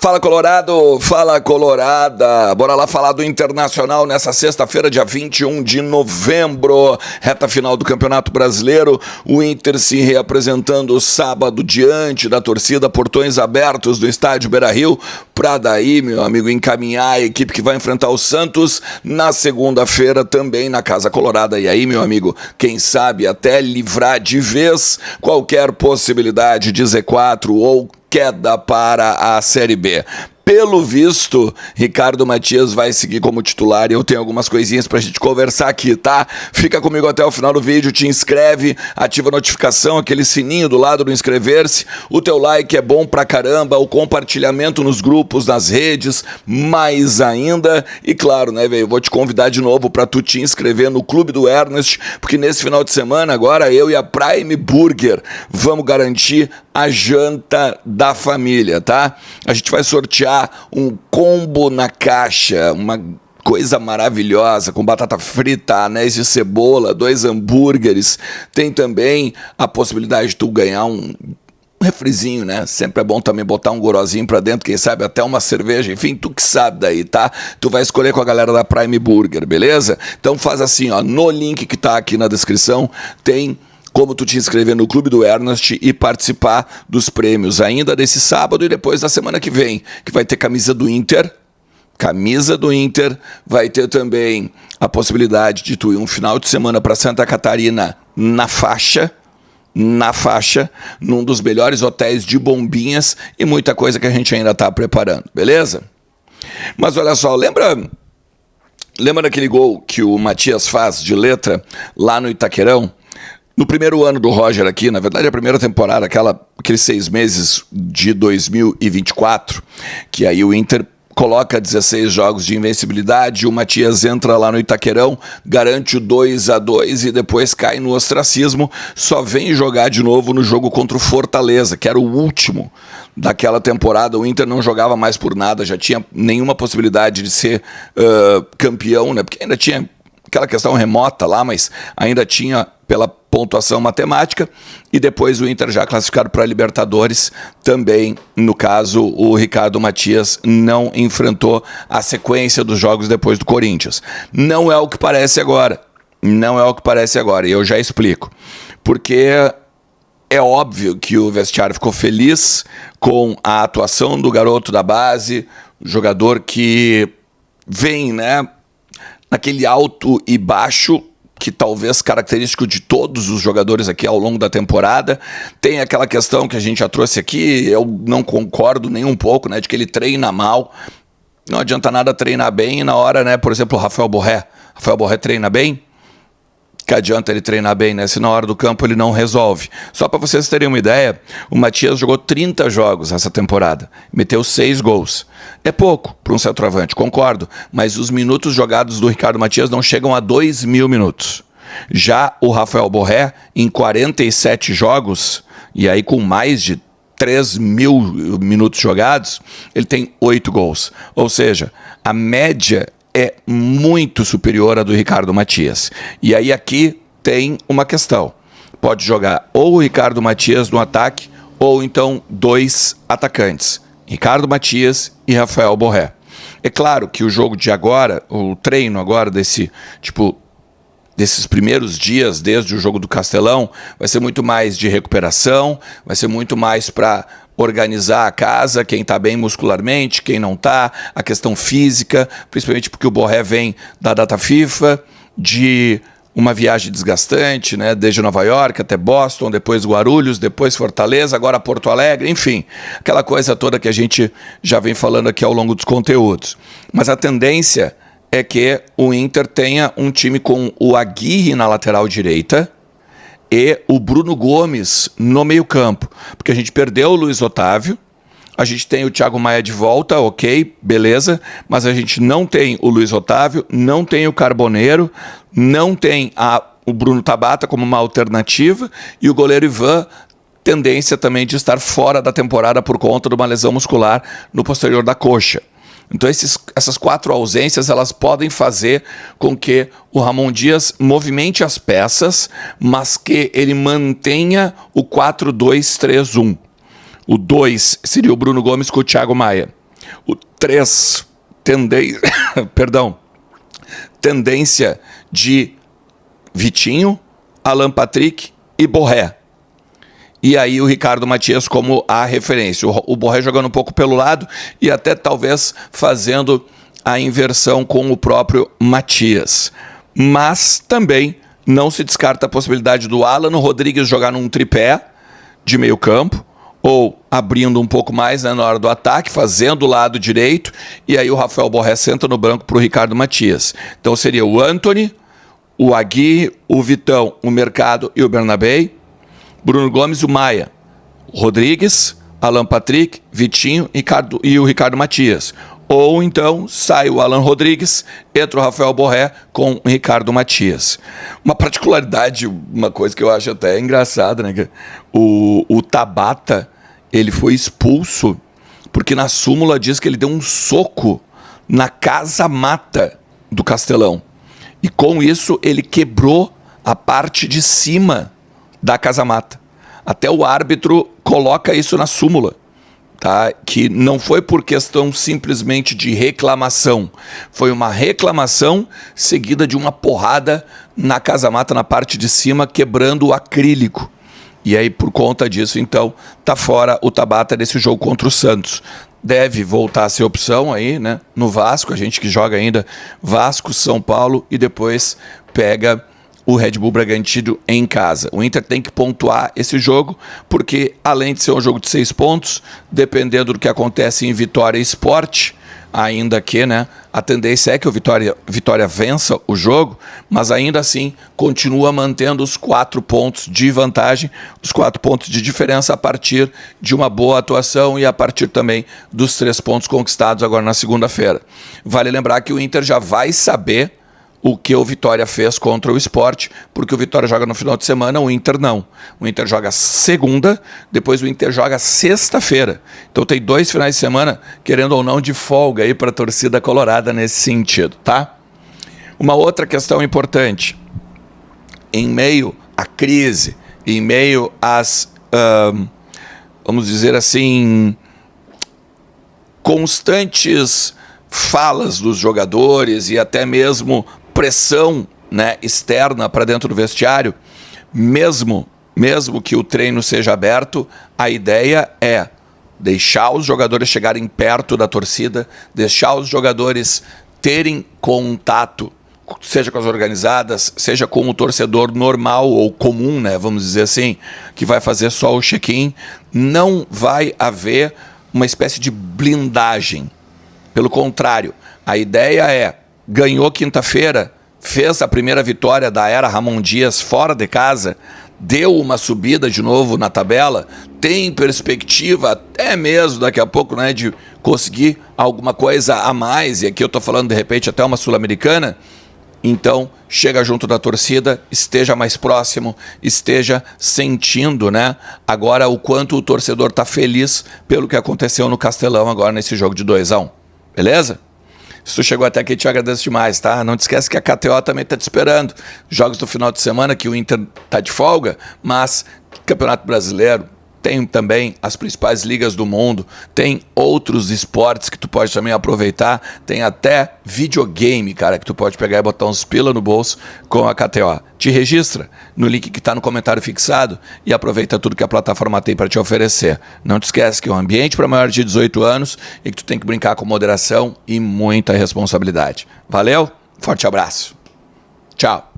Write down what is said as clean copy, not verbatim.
Fala Colorado, fala Colorada, bora lá falar do Internacional nessa sexta-feira, dia 21 de novembro, reta final do Campeonato Brasileiro, o Inter se reapresentando sábado diante da torcida, portões abertos do estádio Beira-Rio, pra daí, meu amigo, encaminhar a equipe que vai enfrentar o Santos na segunda-feira também na Casa Colorada, e aí, meu amigo, quem sabe até livrar de vez qualquer possibilidade de Z4 ou queda para a Série B. Pelo visto, Ricardo Matias vai seguir como titular e eu tenho algumas coisinhas pra gente conversar aqui, tá? Fica comigo até o final do vídeo, te inscreve, ativa a notificação, aquele sininho do lado do inscrever-se, o teu like é bom pra caramba, o compartilhamento nos grupos, nas redes, mais ainda, e claro, né, velho, vou te convidar de novo pra tu te inscrever no Clube do Ernest, porque nesse final de semana agora eu e a Prime Burger vamos garantir a janta da família, tá? A gente vai sortear um combo na caixa, uma coisa maravilhosa, com batata frita, anéis de cebola, 2 hambúrgueres. Tem também a possibilidade de tu ganhar um refrizinho, né? Sempre é bom também botar um gorozinho pra dentro, quem sabe até uma cerveja, enfim, tu que sabe daí, tá? Tu vai escolher com a galera da Prime Burger, beleza? Então faz assim, ó, no link que tá aqui na descrição, tem como tu te inscrever no Clube do Ernest e participar dos prêmios ainda desse sábado e depois da semana que vem, que vai ter camisa do Inter, vai ter também a possibilidade de tu ir um final de semana para Santa Catarina na faixa, num dos melhores hotéis de Bombinhas e muita coisa que a gente ainda tá preparando, beleza? Mas olha só, lembra daquele gol que o Matias faz de letra lá no Itaquerão? No primeiro ano do Roger aqui, na verdade a primeira temporada, aqueles 6 meses de 2024, que aí o Inter coloca 16 jogos de invencibilidade, o Matias entra lá no Itaquerão, garante o 2-2 e depois cai no ostracismo, só vem jogar de novo no jogo contra o Fortaleza, que era o último daquela temporada. O Inter não jogava mais por nada, já tinha nenhuma possibilidade de ser campeão, né? Porque ainda tinha aquela questão remota lá, mas ainda tinha pela pontuação matemática, e depois o Inter já classificado para a Libertadores, também, no caso, o Ricardo Matias não enfrentou a sequência dos jogos depois do Corinthians. Não é o que parece agora, e eu já explico, porque é óbvio que o vestiário ficou feliz com a atuação do garoto da base, jogador que vem, né, naquele alto e baixo, que talvez característico de todos os jogadores aqui ao longo da temporada. Tem aquela questão que a gente já trouxe aqui, eu não concordo nem um pouco, né, de que ele treina mal. Não adianta nada treinar bem e na hora, né, por exemplo, o Rafael Borré treina bem, que adianta ele treinar bem, né, se na hora do campo ele não resolve. Só para vocês terem uma ideia, o Matias jogou 30 jogos essa temporada, meteu 6 gols. É pouco para um centroavante, concordo, mas os minutos jogados do Ricardo Matias não chegam a 2.000 minutos. Já o Rafael Borré, em 47 jogos, e aí com mais de 3.000 minutos jogados, ele tem 8 gols. Ou seja, a média é muito superior à do Ricardo Matias. E aí aqui tem uma questão. Pode jogar ou o Ricardo Matias no ataque, ou então 2 atacantes. Ricardo Matias e Rafael Borré. É claro que o jogo de agora, o treino agora desses primeiros dias, desde o jogo do Castelão, vai ser muito mais de recuperação, vai ser muito mais para organizar a casa, quem está bem muscularmente, quem não está, a questão física, principalmente porque o Borré vem da data FIFA, de uma viagem desgastante, né, desde Nova York até Boston, depois Guarulhos, depois Fortaleza, agora Porto Alegre, enfim, aquela coisa toda que a gente já vem falando aqui ao longo dos conteúdos. Mas a tendência é que o Inter tenha um time com o Aguirre na lateral direita e o Bruno Gomes no meio-campo, porque a gente perdeu o Luiz Otávio, a gente tem o Thiago Maia de volta, ok, beleza, mas a gente não tem o Luiz Otávio, não tem o Carboneiro, não tem o Bruno Tabata como uma alternativa e o goleiro Ivan, tendência também de estar fora da temporada por conta de uma lesão muscular no posterior da coxa. Então essas 4 ausências elas podem fazer com que o Ramon Dias movimente as peças, mas que ele mantenha o 4-2-3-1. O 2 seria o Bruno Gomes com o Thiago Maia. O 3, tendência de Vitinho, Alan Patrick e Borré. E aí o Ricardo Matias como a referência. O Borré jogando um pouco pelo lado e até talvez fazendo a inversão com o próprio Matias. Mas também não se descarta a possibilidade do Alan Rodrigues jogar num tripé de meio campo, ou abrindo um pouco mais, né, na hora do ataque, fazendo o lado direito, e aí o Rafael Borré senta no banco para o Ricardo Matias. Então seria o Antony, o Aguirre, o Vitão, o Mercado e o Bernabé, Bruno Gomes e o Maia, Rodrigues, Alan Patrick, Vitinho e o Ricardo Matias. Ou então sai o Alan Rodrigues, entra o Rafael Borré com o Ricardo Matias. Uma particularidade, uma coisa que eu acho até engraçada, né? O Tabata, ele foi expulso porque na súmula diz que ele deu um soco na casa-mata do Castelão. E com isso ele quebrou a parte de cima da casa-mata. Até o árbitro coloca isso na súmula. Tá? Que não foi por questão simplesmente de reclamação. Foi uma reclamação seguida de uma porrada na casa-mata, na parte de cima, quebrando o acrílico. E aí, por conta disso, então, tá fora o Tabata desse jogo contra o Santos. Deve voltar a ser opção aí, né? No Vasco, a gente que joga ainda Vasco, São Paulo e depois pega o Red Bull Bragantino em casa. O Inter tem que pontuar esse jogo, porque além de ser um jogo de 6 pontos, dependendo do que acontece em Vitória e Sport, ainda que, né, a tendência é que o Vitória vença o jogo, mas ainda assim continua mantendo os 4 pontos de vantagem, os 4 pontos de diferença a partir de uma boa atuação e a partir também dos 3 pontos conquistados agora na segunda-feira. Vale lembrar que o Inter já vai saber o que o Vitória fez contra o Sport, porque o Vitória joga no final de semana, o Inter não. O Inter joga segunda, depois o Inter joga sexta-feira. Então tem 2 finais de semana, querendo ou não, de folga aí para a torcida colorada nesse sentido, tá? Uma outra questão importante. Em meio à crise, em meio às, vamos dizer assim, constantes falas dos jogadores e até mesmo pressão, né, externa para dentro do vestiário, mesmo que o treino seja aberto, a ideia é deixar os jogadores chegarem perto da torcida, deixar os jogadores terem contato, seja com as organizadas, seja com o torcedor normal ou comum, né, vamos dizer assim, que vai fazer só o check-in. Não vai haver uma espécie de blindagem. Pelo contrário, a ideia é, ganhou quinta-feira, fez a primeira vitória da era Ramon Dias fora de casa, deu uma subida de novo na tabela, tem perspectiva até mesmo daqui a pouco, né, de conseguir alguma coisa a mais, e aqui eu estou falando de repente até uma Sul-Americana. Então chega junto da torcida, esteja mais próximo, esteja sentindo, né, agora o quanto o torcedor está feliz pelo que aconteceu no Castelão agora nesse jogo de 2-1. Beleza? Se tu chegou até aqui, te agradeço demais, tá? Não te esquece que a KTO também tá te esperando. Jogos do final de semana, que o Inter tá de folga, mas Campeonato Brasileiro, tem também as principais ligas do mundo, tem outros esportes que tu pode também aproveitar, tem até videogame, cara, que tu pode pegar e botar uns pila no bolso com a KTO. Te registra no link que está no comentário fixado e aproveita tudo que a plataforma tem para te oferecer. Não te esquece que é um ambiente para maiores de 18 anos e que tu tem que brincar com moderação e muita responsabilidade. Valeu, forte abraço. Tchau.